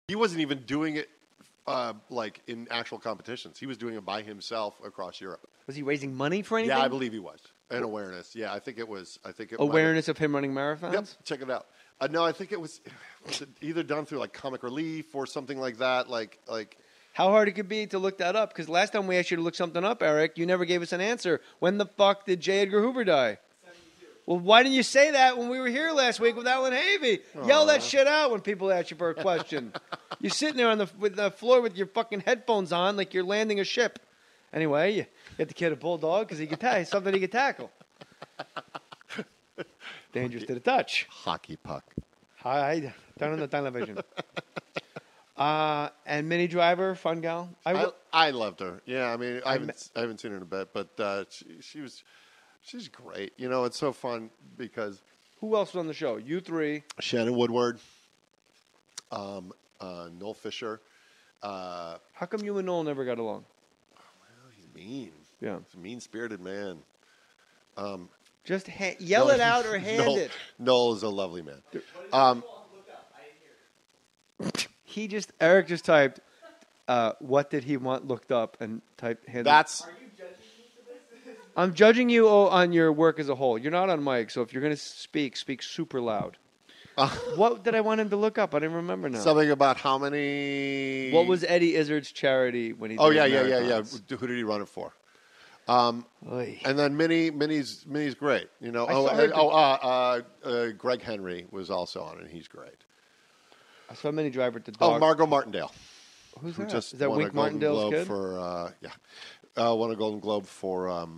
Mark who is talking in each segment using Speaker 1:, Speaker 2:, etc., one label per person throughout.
Speaker 1: He wasn't even doing it like in actual competitions. He was doing it by himself across Europe.
Speaker 2: Was he raising money for anything?
Speaker 1: Yeah, I believe he was. And awareness. Yeah, I think it was.
Speaker 2: Awareness of him running marathons?
Speaker 1: Yep, check it out. No, I think it was either done through like Comic Relief or something like that. Like
Speaker 2: how hard it could be to look that up? Because last time we asked you to look something up, Eric, you never gave us an answer. When the fuck did J. Edgar Hoover die?
Speaker 3: 72.
Speaker 2: Well, why didn't you say that when we were here last week with Alan Havey? Yell that shit out when people ask you for a question. You're sitting there on the floor with your fucking headphones on like you're landing a ship. Anyway, you get the kid a bulldog because he could something he could tackle. Dangerous to the touch.
Speaker 1: hockey puck.
Speaker 2: Hi, turn on the television. And Minnie Driver, fun gal.
Speaker 1: I loved her. Yeah, I mean, I haven't seen her in a bit, but she's great. You know, it's so fun because
Speaker 2: who else was on the show? You three.
Speaker 1: Shannon Woodward, Noel Fisher.
Speaker 2: How come you and Noel never got along?
Speaker 1: Well, he's mean.
Speaker 2: Yeah,
Speaker 1: he's a mean-spirited man.
Speaker 2: Just yell it out or hand it.
Speaker 1: Noel is a lovely man.
Speaker 2: Eric just typed, what did he want looked up and typed hand.
Speaker 1: That's.
Speaker 3: Are you judging me for this?
Speaker 2: I'm judging you on your work as a whole. You're not on mic, so if you're going to speak super loud. What did I want him to look up? I didn't remember now.
Speaker 1: Something about how many.
Speaker 2: What was Eddie Izzard's charity when he?
Speaker 1: Oh
Speaker 2: did
Speaker 1: yeah.
Speaker 2: marathons?
Speaker 1: Who did he run it for? And then Minnie's great. You know. Greg Henry was also on it. He's great.
Speaker 2: I saw Minnie Driver at the dog.
Speaker 1: Oh, Margot Martindale.
Speaker 2: Who's that?
Speaker 1: Just
Speaker 2: Is that
Speaker 1: won
Speaker 2: Wink
Speaker 1: a Golden
Speaker 2: Martindale's
Speaker 1: Globe
Speaker 2: kid?
Speaker 1: for won a Golden Globe for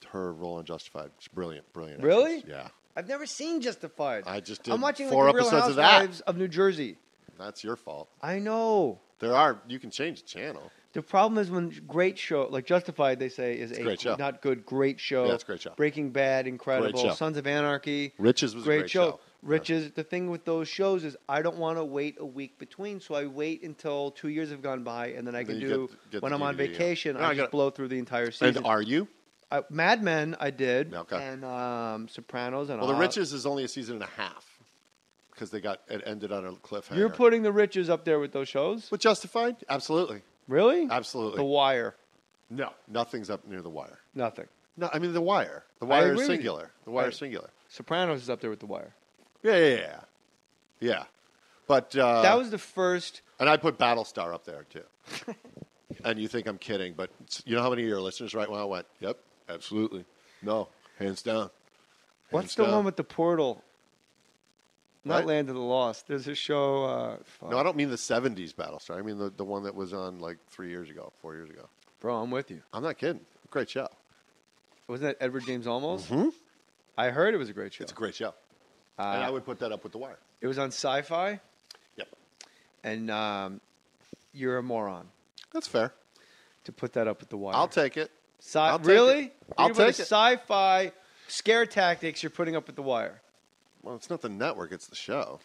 Speaker 1: her role in Justified. It's brilliant.
Speaker 2: Really?
Speaker 1: Actress. Yeah.
Speaker 2: I've never seen Justified.
Speaker 1: I just did
Speaker 2: I'm watching
Speaker 1: 4
Speaker 2: like the Real
Speaker 1: episodes of that.
Speaker 2: Housewives of New Jersey.
Speaker 1: That's your fault.
Speaker 2: I know.
Speaker 1: You can change the channel.
Speaker 2: The problem is when great show, like Justified, they say is
Speaker 1: great show.
Speaker 2: Not good, great show.
Speaker 1: Yeah, it's a great show.
Speaker 2: Breaking Bad, incredible.
Speaker 1: Great show.
Speaker 2: Sons of Anarchy.
Speaker 1: Riches was a great show.
Speaker 2: Riches. The thing with those shows is I don't want to wait a week between, so I wait until 2 years have gone by, and then I can
Speaker 1: get
Speaker 2: when
Speaker 1: the
Speaker 2: I'm on
Speaker 1: DVD,
Speaker 2: vacation,
Speaker 1: yeah.
Speaker 2: I just blow through the entire season.
Speaker 1: And are you?
Speaker 2: Mad Men, I did.
Speaker 1: Okay.
Speaker 2: And Sopranos. And
Speaker 1: Well, The Riches is only a season and a half because it ended on a cliffhanger.
Speaker 2: You're putting The Riches up there with those shows?
Speaker 1: With Justified? Absolutely.
Speaker 2: Really?
Speaker 1: Absolutely.
Speaker 2: The Wire.
Speaker 1: No, nothing's up near The Wire.
Speaker 2: Nothing.
Speaker 1: No, I mean The Wire. The Wire is
Speaker 2: agree with
Speaker 1: singular. The Wire is singular.
Speaker 2: Sopranos is up there with The Wire.
Speaker 1: Yeah. But
Speaker 2: that was the first.
Speaker 1: And I put Battlestar up there too. And you think I'm kidding, but you know how many of your listeners right when I went, "Yep, absolutely, no, hands down."
Speaker 2: What's the one with the portal? Not
Speaker 1: What?
Speaker 2: Land of the Lost. There's a show.
Speaker 1: No, I don't mean the '70s Battlestar. I mean the one that was on like 4 years ago.
Speaker 2: Bro, I'm with you.
Speaker 1: I'm not kidding. Great show.
Speaker 2: Wasn't that Edward James Olmos?
Speaker 1: Mm-hmm.
Speaker 2: I heard it was a great show.
Speaker 1: It's a great show. And I would put that up with The Wire.
Speaker 2: It was on Sci-Fi.
Speaker 1: Yep.
Speaker 2: And you're a moron
Speaker 1: That's fair.
Speaker 2: to put that up with The Wire.
Speaker 1: I'll take it.
Speaker 2: Really?
Speaker 1: I'll
Speaker 2: You're putting
Speaker 1: take it.
Speaker 2: Sci-Fi scare tactics you're putting up with The Wire.
Speaker 1: Well, it's not the network; it's the show.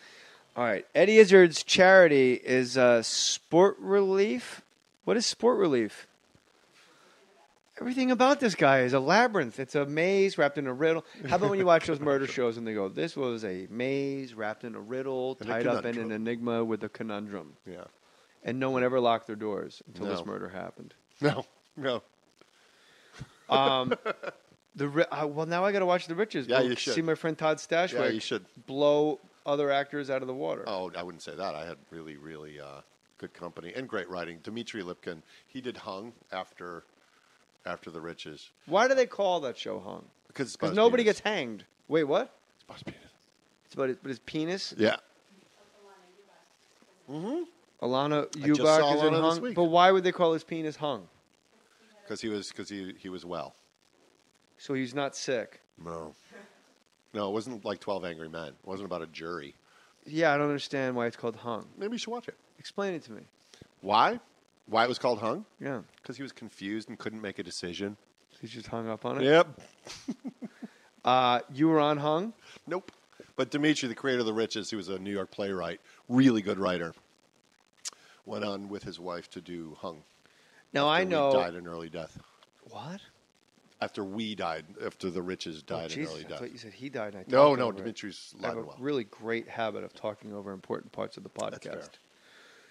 Speaker 2: All right. Eddie Izzard's charity is Sport Relief. What is Sport Relief? Everything about this guy is a labyrinth. It's a maze wrapped in a riddle. How about when you watch those murder shows and they go, this was a maze wrapped in a riddle, tied up in an enigma with a conundrum.
Speaker 1: Yeah.
Speaker 2: And no one ever locked their doors until this murder happened.
Speaker 1: No.
Speaker 2: Well, now I got to watch The Riches.
Speaker 1: Yeah, you should.
Speaker 2: See my friend Todd Stashwick.
Speaker 1: Yeah, you should.
Speaker 2: Blow other actors out of the water.
Speaker 1: Oh, I wouldn't say that. I had really, really good company and great writing. Dmitry Lipkin, he did Hung after The Riches.
Speaker 2: Why do they call that show Hung?
Speaker 1: Because
Speaker 2: nobody gets hanged. Wait, what?
Speaker 1: It's about his penis.
Speaker 2: It's about his penis?
Speaker 1: Yeah.
Speaker 2: Alana
Speaker 1: I just saw
Speaker 2: Ubach is in
Speaker 1: Alana this
Speaker 2: Hung.
Speaker 1: week.
Speaker 2: But why would they call his penis Hung?
Speaker 1: Because he was well.
Speaker 2: So he's not sick.
Speaker 1: No, it wasn't like 12 Angry Men. It wasn't about a jury.
Speaker 2: Yeah, I don't understand why it's called Hung.
Speaker 1: Maybe you should watch it.
Speaker 2: Explain it to me.
Speaker 1: Why? Why it was called Hung?
Speaker 2: Yeah.
Speaker 1: Because he was confused and couldn't make a decision.
Speaker 2: He's just hung up on it?
Speaker 1: Yep.
Speaker 2: You were on Hung?
Speaker 1: Nope. But Dmitry, the creator of The Riches, who was a New York playwright, really good writer, went on with his wife to do Hung.
Speaker 2: Now I know.
Speaker 1: He died an early death.
Speaker 2: What?
Speaker 1: After The Riches died an early
Speaker 2: I
Speaker 1: death.
Speaker 2: thought you said he died. And I
Speaker 1: No,
Speaker 2: talked over it.
Speaker 1: Dimitri's
Speaker 2: I have
Speaker 1: alive
Speaker 2: a
Speaker 1: and well.
Speaker 2: really great habit of talking over important parts of the podcast.
Speaker 1: That's fair.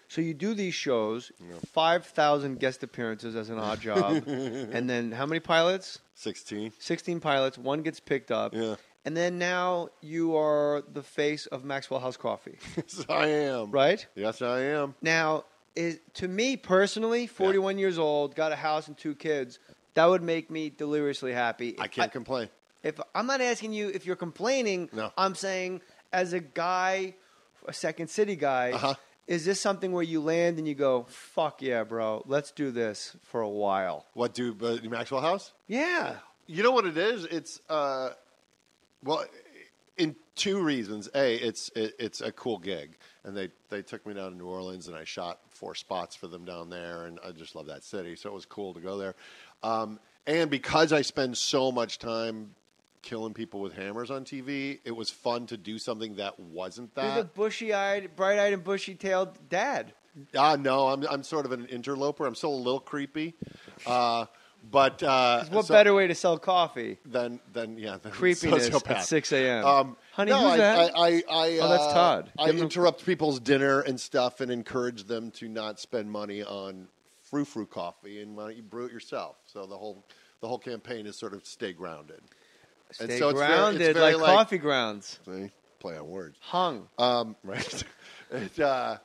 Speaker 2: So you do these shows, 5,000 guest appearances as an odd job, and then how many pilots?
Speaker 1: 16.
Speaker 2: 16 pilots. One gets picked up.
Speaker 1: Yeah.
Speaker 2: And then now you are the face of Maxwell House Coffee.
Speaker 1: Yes, I am.
Speaker 2: Right?
Speaker 1: Yes, I am.
Speaker 2: Now, to me personally, 41 years old, got a house and 2 kids, that would make me deliriously happy.
Speaker 1: I can't complain.
Speaker 2: If I'm not asking you if you're complaining,
Speaker 1: No.
Speaker 2: I'm saying as a guy, a Second City guy, is this something where you land and you go, fuck yeah, bro, let's do this for a while?
Speaker 1: What, do Maxwell House?
Speaker 2: Yeah.
Speaker 1: You know what it is? It's, well, in 2 reasons. A, it's a cool gig. And they took me down to New Orleans, and I shot 4 spots for them down there, and I just love that city, so it was cool to go there. And because I spend so much time killing people with hammers on TV, it was fun to do something that wasn't that.
Speaker 2: You're the bushy-eyed, bright-eyed and bushy-tailed dad.
Speaker 1: No, I'm sort of an interloper. I'm still a little creepy. But
Speaker 2: what better way to sell coffee
Speaker 1: than
Speaker 2: creepiness
Speaker 1: sociopath.
Speaker 2: At 6 a.m.? Honey,
Speaker 1: no,
Speaker 2: who's that?
Speaker 1: That's
Speaker 2: Todd.
Speaker 1: I interrupt people's dinner and stuff and encourage them to not spend money on frou-frou coffee, and why don't you brew it yourself? So the whole campaign is sort of stay grounded.
Speaker 2: Stay grounded, it's very like coffee grounds.
Speaker 1: See, play on words.
Speaker 2: Hung.
Speaker 1: Right.
Speaker 2: So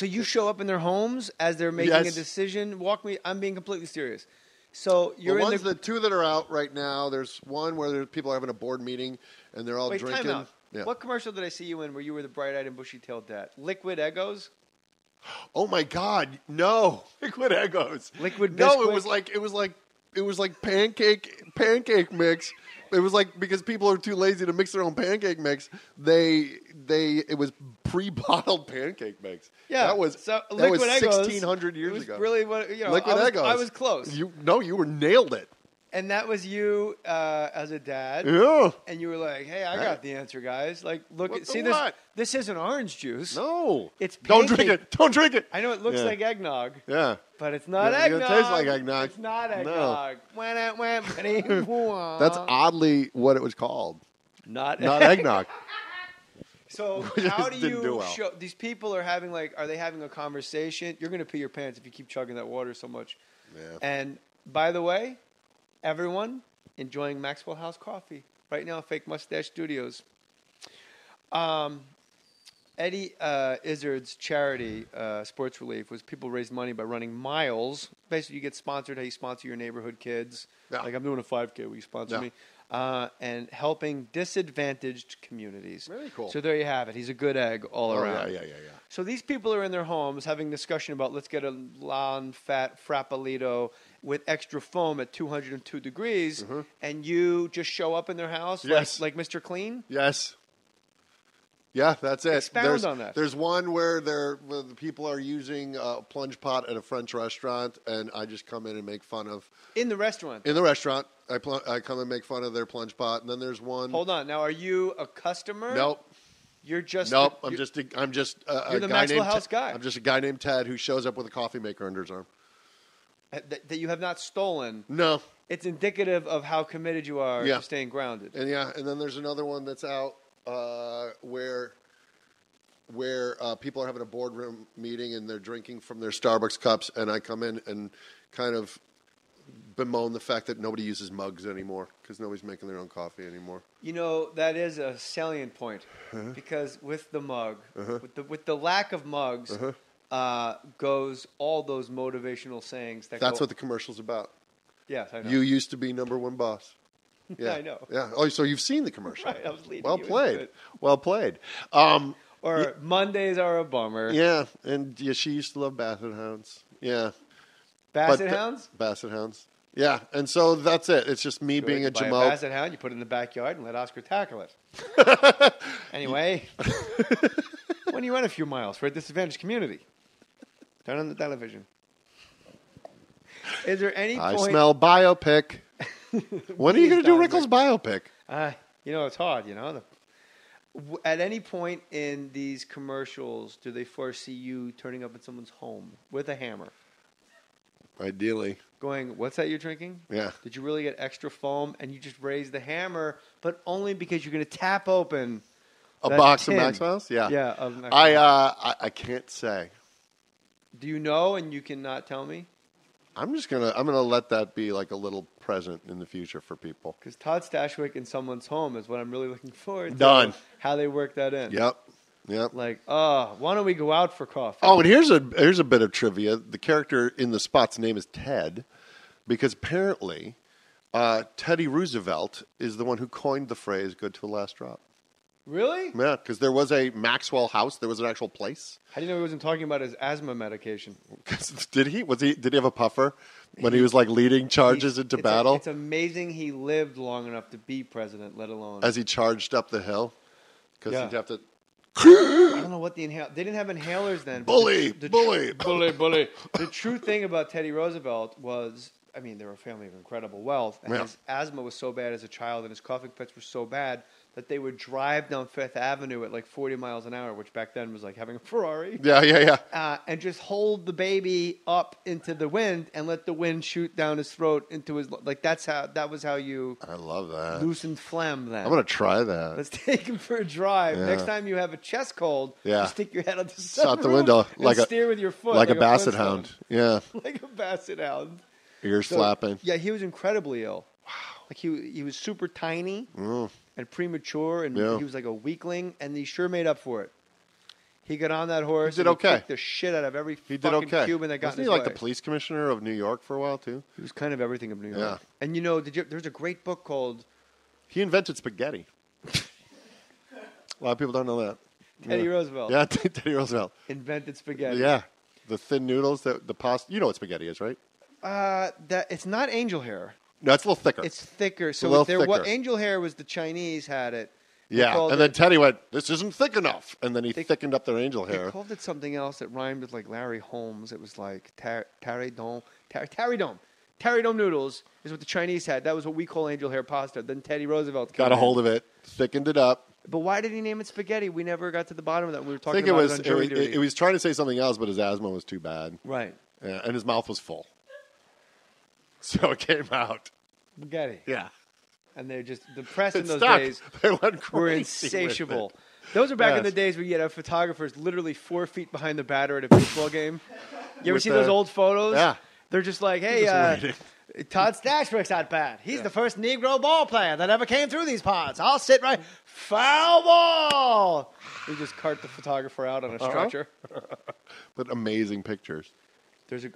Speaker 2: you show up in their homes as they're making a decision. Walk me. I'm being completely serious. So you're in
Speaker 1: the 2 that are out right now. There's one where people are having a board meeting and they're all drinking.
Speaker 2: Time out.
Speaker 1: Yeah.
Speaker 2: What commercial did I see you in where you were the bright-eyed and bushy-tailed dad? Liquid Eggos?
Speaker 1: Oh my God! No, Liquid Eggos.
Speaker 2: Liquid Biscuit?
Speaker 1: No, it was like pancake mix. It was like, because people are too lazy to mix their own pancake mix, it was pre-bottled pancake mix.
Speaker 2: Yeah,
Speaker 1: that was
Speaker 2: Liquid Eggos,
Speaker 1: 1,600 years ago.
Speaker 2: Really,
Speaker 1: Liquid Eggos.
Speaker 2: I was close.
Speaker 1: You nailed it.
Speaker 2: And that was you as a dad.
Speaker 1: Yeah.
Speaker 2: And you were like, "Hey, I got the answer, guys. Like, look, see
Speaker 1: this.
Speaker 2: This isn't orange juice.
Speaker 1: No,
Speaker 2: it's
Speaker 1: don't drink it. Don't drink it.
Speaker 2: I know it looks like eggnog.
Speaker 1: Yeah,
Speaker 2: but it's not eggnog.
Speaker 1: It tastes like eggnog.
Speaker 2: It's not eggnog.
Speaker 1: No. That's oddly what it was called.
Speaker 2: Not
Speaker 1: eggnog.
Speaker 2: So how do you show these people are they having a conversation? You're going to pee your pants if you keep chugging that water so much.
Speaker 1: Yeah.
Speaker 2: And by the way, everyone enjoying Maxwell House Coffee right now, Fake Mustache Studios. Eddie Izzard's charity, Sports Relief, was people raise money by running miles. Basically, you get sponsored. How you sponsor your neighborhood kids. Yeah. Like, I'm doing a 5K. Will you sponsor me? And helping disadvantaged communities.
Speaker 1: Very cool.
Speaker 2: So there you have it. He's a good egg all around.
Speaker 1: Yeah.
Speaker 2: So these people are in their homes having a discussion about, let's get a non-fat Frappolito with extra foam at 202 degrees, and you just show up in their house like Mr. Clean?
Speaker 1: Yes. Yeah, that's it.
Speaker 2: Expound on that.
Speaker 1: There's one where the people are using a plunge pot at a French restaurant, and I just come in and make fun of...
Speaker 2: In the restaurant?
Speaker 1: In the restaurant. I come and make fun of their plunge pot, and then there's one...
Speaker 2: Hold on. Now, are you a customer?
Speaker 1: Nope.
Speaker 2: You're just...
Speaker 1: Nope. I'm just a
Speaker 2: you're the
Speaker 1: guy
Speaker 2: Maxwell
Speaker 1: named
Speaker 2: House guy.
Speaker 1: I'm just a guy named Ted who shows up with a coffee maker under his arm.
Speaker 2: That you have not stolen.
Speaker 1: No.
Speaker 2: It's indicative of how committed you are to staying grounded.
Speaker 1: And then there's another one that's out where people are having a boardroom meeting and they're drinking from their Starbucks cups, and I come in and kind of bemoan the fact that nobody uses mugs anymore because nobody's making their own coffee anymore.
Speaker 2: You know, that is a salient point because with the mug, with the lack of mugs, goes all those motivational sayings. That's
Speaker 1: what the commercial's about.
Speaker 2: Yes, I know.
Speaker 1: You used to be number one boss. Yeah,
Speaker 2: I know.
Speaker 1: Yeah. Oh, so you've seen the commercial?
Speaker 2: Right. I was leading.
Speaker 1: Well played. Well played.
Speaker 2: Or Mondays are a bummer.
Speaker 1: Yeah, and she used to love Basset Hounds. Yeah.
Speaker 2: Basset Hounds?
Speaker 1: Basset Hounds. Yeah, and so that's it. It's just me being a jamoke.
Speaker 2: A Basset Hound, you put it in the backyard and let Oscar tackle it. Anyway, when you run a few miles for a disadvantaged community, turn on the television. Is there any point...
Speaker 1: I smell biopic. When are you going to do Rickles' biopic?
Speaker 2: It's hard, At any point in these commercials, do they foresee you turning up in someone's home with a hammer?
Speaker 1: Ideally.
Speaker 2: Going, what's that you're drinking?
Speaker 1: Yeah.
Speaker 2: Did you really get extra foam? And you just raise the hammer, but only because you're going to tap open
Speaker 1: A
Speaker 2: That
Speaker 1: box
Speaker 2: tin.
Speaker 1: of Maxwell's? Yeah.
Speaker 2: Yeah. Of Maxwell's.
Speaker 1: I can't say.
Speaker 2: Do you know and you cannot tell me?
Speaker 1: I'm gonna let that be like a little present in the future for people.
Speaker 2: Because Todd Stashwick in someone's home is what I'm really looking forward to.
Speaker 1: Done.
Speaker 2: How they work that in.
Speaker 1: Yep.
Speaker 2: Like, why don't we go out for coffee?
Speaker 1: Oh, and here's a bit of trivia. The character in the spot's name is Ted, because apparently Teddy Roosevelt is the one who coined the phrase "good to a last drop."
Speaker 2: Really?
Speaker 1: Yeah, because there was a Maxwell house. There was an actual place.
Speaker 2: How do you know he wasn't talking about his asthma medication?
Speaker 1: Did he have a puffer when he was like leading charges into battle?
Speaker 2: It's amazing he lived long enough to be president, let alone
Speaker 1: As he charged up the hill, because
Speaker 2: Yeah.
Speaker 1: he'd have to.
Speaker 2: I don't know what the inhale. They didn't have inhalers then. but
Speaker 1: Bully.
Speaker 2: bully. The true thing about Teddy Roosevelt was, I mean, they were a family of incredible wealth, and
Speaker 1: Yeah.
Speaker 2: his asthma was so bad as a child, and his coughing fits were so bad that they would drive down Fifth Avenue at like 40 miles an hour, which back then was like having a Ferrari.
Speaker 1: Yeah.
Speaker 2: And just hold the baby up into the wind and let the wind shoot down his throat into his like. That was how you
Speaker 1: I love that.
Speaker 2: loosened phlegm. Then
Speaker 1: I'm gonna try that.
Speaker 2: let's take him for a drive.
Speaker 1: Yeah.
Speaker 2: Next time you have a chest cold,
Speaker 1: Yeah.
Speaker 2: you stick your head out the
Speaker 1: Out the
Speaker 2: sunroof
Speaker 1: window
Speaker 2: and
Speaker 1: like a
Speaker 2: steer with your foot
Speaker 1: like a basset
Speaker 2: Flintstone.
Speaker 1: hound. Yeah,
Speaker 2: Like a basset hound.
Speaker 1: ears
Speaker 2: So,
Speaker 1: flapping.
Speaker 2: Yeah, he was incredibly ill. Wow. Like he was super tiny and premature, and
Speaker 1: Yeah.
Speaker 2: he was like a weakling, and he sure made up for it. He got on that horse.
Speaker 1: He did
Speaker 2: and
Speaker 1: okay.
Speaker 2: Kicked the shit out of every
Speaker 1: He did
Speaker 2: fucking
Speaker 1: okay.
Speaker 2: Cuban that got
Speaker 1: Wasn't
Speaker 2: in
Speaker 1: he
Speaker 2: his
Speaker 1: like
Speaker 2: way.
Speaker 1: the police commissioner of New York for a while too?
Speaker 2: He was kind of everything of New York.
Speaker 1: Yeah.
Speaker 2: And you know, there's a great book called
Speaker 1: He invented spaghetti. A lot of people don't know that.
Speaker 2: Teddy Roosevelt.
Speaker 1: Yeah, Teddy Roosevelt.
Speaker 2: Invented spaghetti.
Speaker 1: Yeah, the thin noodles, the pasta. You know what spaghetti is, right?
Speaker 2: That it's not angel hair.
Speaker 1: No, it's a little thicker.
Speaker 2: It's thicker.
Speaker 1: a
Speaker 2: So
Speaker 1: little
Speaker 2: what
Speaker 1: thicker.
Speaker 2: angel hair was the Chinese had it. They
Speaker 1: yeah,
Speaker 2: called
Speaker 1: and then
Speaker 2: it-
Speaker 1: Teddy went, "This isn't thick enough," and then he
Speaker 2: They-
Speaker 1: thickened up their angel
Speaker 2: They
Speaker 1: hair.
Speaker 2: called it something else that rhymed with like Larry Holmes. It was like Taridom. Taridom noodles is what the Chinese had. That was what we call angel hair pasta. Then Teddy Roosevelt
Speaker 1: Got a hold of it, thickened it up.
Speaker 2: But why did he name it spaghetti? We never got to the bottom of that. We were
Speaker 1: I
Speaker 2: talking
Speaker 1: think it
Speaker 2: about
Speaker 1: was
Speaker 2: it on jury duty.
Speaker 1: it was trying to say something else, but his asthma was too bad,
Speaker 2: Right.
Speaker 1: yeah, and his mouth was full, so it came out.
Speaker 2: Spaghetti.
Speaker 1: Yeah,
Speaker 2: And they just, the press in
Speaker 1: it
Speaker 2: those
Speaker 1: stuck.
Speaker 2: days
Speaker 1: They went crazy
Speaker 2: were
Speaker 1: with
Speaker 2: insatiable.
Speaker 1: it.
Speaker 2: Those were back in
Speaker 1: Yes.
Speaker 2: the days where you had photographers literally 4 feet behind the batter at a baseball game. You ever
Speaker 1: With
Speaker 2: see those
Speaker 1: the-
Speaker 2: old photos?
Speaker 1: Yeah.
Speaker 2: They're just like, hey,
Speaker 1: Just waiting.
Speaker 2: Todd Stashwick's at bat. He's the first Negro ball player that ever came through these parts. I'll sit right. Foul ball. We just cart the photographer out on a stretcher.
Speaker 1: But amazing pictures.
Speaker 2: There's a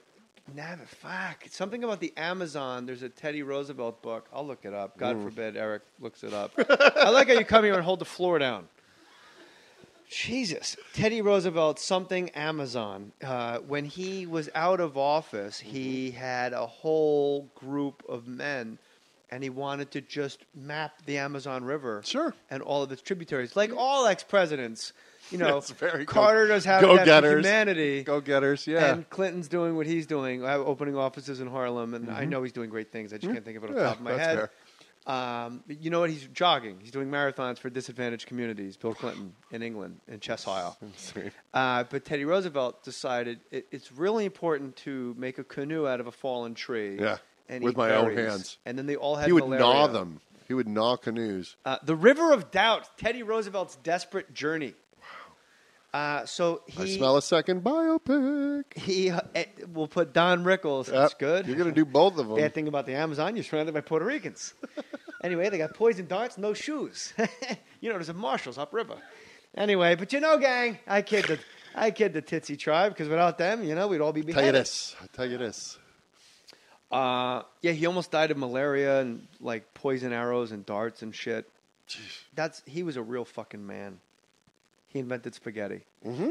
Speaker 2: fuck. Something about the Amazon. There's a Teddy Roosevelt book. I'll look it up. God forbid Eric looks it up. I like how you come here and hold the floor down. Jesus. Teddy Roosevelt, something Amazon. When he was out of office, he had a whole group of men, and he wanted to just map the Amazon River.
Speaker 1: Sure.
Speaker 2: And all of its tributaries. Like all ex-presidents. You know,
Speaker 1: Yes, very
Speaker 2: Carter does have that for
Speaker 1: go-getters.
Speaker 2: humanity.
Speaker 1: Go-getters, yeah.
Speaker 2: And Clinton's doing what he's doing, opening offices in Harlem, and I know he's doing great things. I just can't think of it off the top of my
Speaker 1: that's
Speaker 2: head.
Speaker 1: fair.
Speaker 2: But you know what? He's jogging. He's doing marathons for disadvantaged communities. Bill Clinton in England, in Cheshire. But Teddy Roosevelt decided it's really important to make a canoe out of a fallen tree.
Speaker 1: Yeah,
Speaker 2: and
Speaker 1: with
Speaker 2: eat
Speaker 1: my own
Speaker 2: berries.
Speaker 1: hands.
Speaker 2: And then they all had
Speaker 1: He would
Speaker 2: malaria.
Speaker 1: gnaw them. He would gnaw canoes.
Speaker 2: The River of Doubt, Teddy Roosevelt's desperate journey. So
Speaker 1: I
Speaker 2: he
Speaker 1: smell a second biopic.
Speaker 2: will put Don Rickles.
Speaker 1: Yep.
Speaker 2: That's good.
Speaker 1: You're going to do both of them.
Speaker 2: Bad thing about the Amazon, you're surrounded by Puerto Ricans. Anyway, they got poison darts, no shoes. You know, there's a Marshalls upriver. Anyway, but you know, gang, I kid the Titsy tribe because without them, you know, we'd all be
Speaker 1: Tell you
Speaker 2: beheaded.
Speaker 1: this. I tell you this.
Speaker 2: Yeah, he almost died of malaria and like poison arrows and darts and shit. He was a real fucking man. He invented spaghetti.
Speaker 1: Mm-hmm.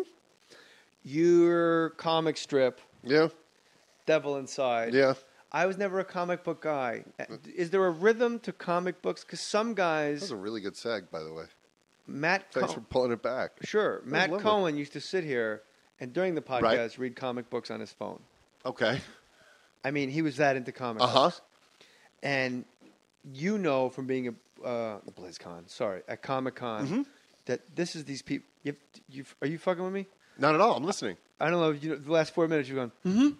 Speaker 2: Your comic strip,
Speaker 1: Yeah.
Speaker 2: Devil Inside.
Speaker 1: Yeah.
Speaker 2: I was never a comic book guy. Is there a rhythm to comic books? Because some
Speaker 1: That
Speaker 2: guys,
Speaker 1: was a really good seg, by the way.
Speaker 2: Matt
Speaker 1: Thanks for
Speaker 2: Cohen,
Speaker 1: pulling it back.
Speaker 2: sure, Matt
Speaker 1: lovely.
Speaker 2: Cohen used to sit here and during the podcast read comic books on his phone.
Speaker 1: Okay.
Speaker 2: I mean, he was that into comic
Speaker 1: Uh-huh.
Speaker 2: books. And you know from being at Comic Con,
Speaker 1: Mm-hmm.
Speaker 2: that this is these people. Are you fucking with me?
Speaker 1: Not at all. I'm listening.
Speaker 2: I don't know. If the last 4 minutes you've gone.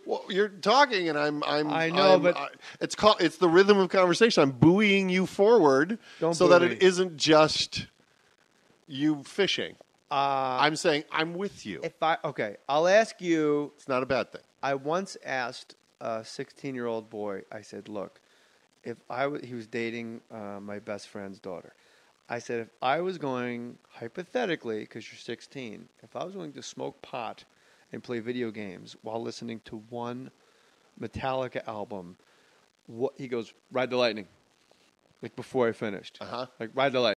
Speaker 1: Well, you're talking, and
Speaker 2: I know, but-
Speaker 1: it's the rhythm of conversation. I'm buoying you forward
Speaker 2: Don't
Speaker 1: so
Speaker 2: boo
Speaker 1: that
Speaker 2: me.
Speaker 1: it isn't just you fishing. I'm saying I'm with you.
Speaker 2: I'll ask you.
Speaker 1: It's not a bad thing.
Speaker 2: I once asked a 16-year-old boy. I said, "Look, he was dating my best friend's daughter. I said, if I was going hypothetically, because you're 16, if I was going to smoke pot and play video games while listening to one Metallica album, he goes, Ride the Lightning." Like before I finished, like Ride the Lightning.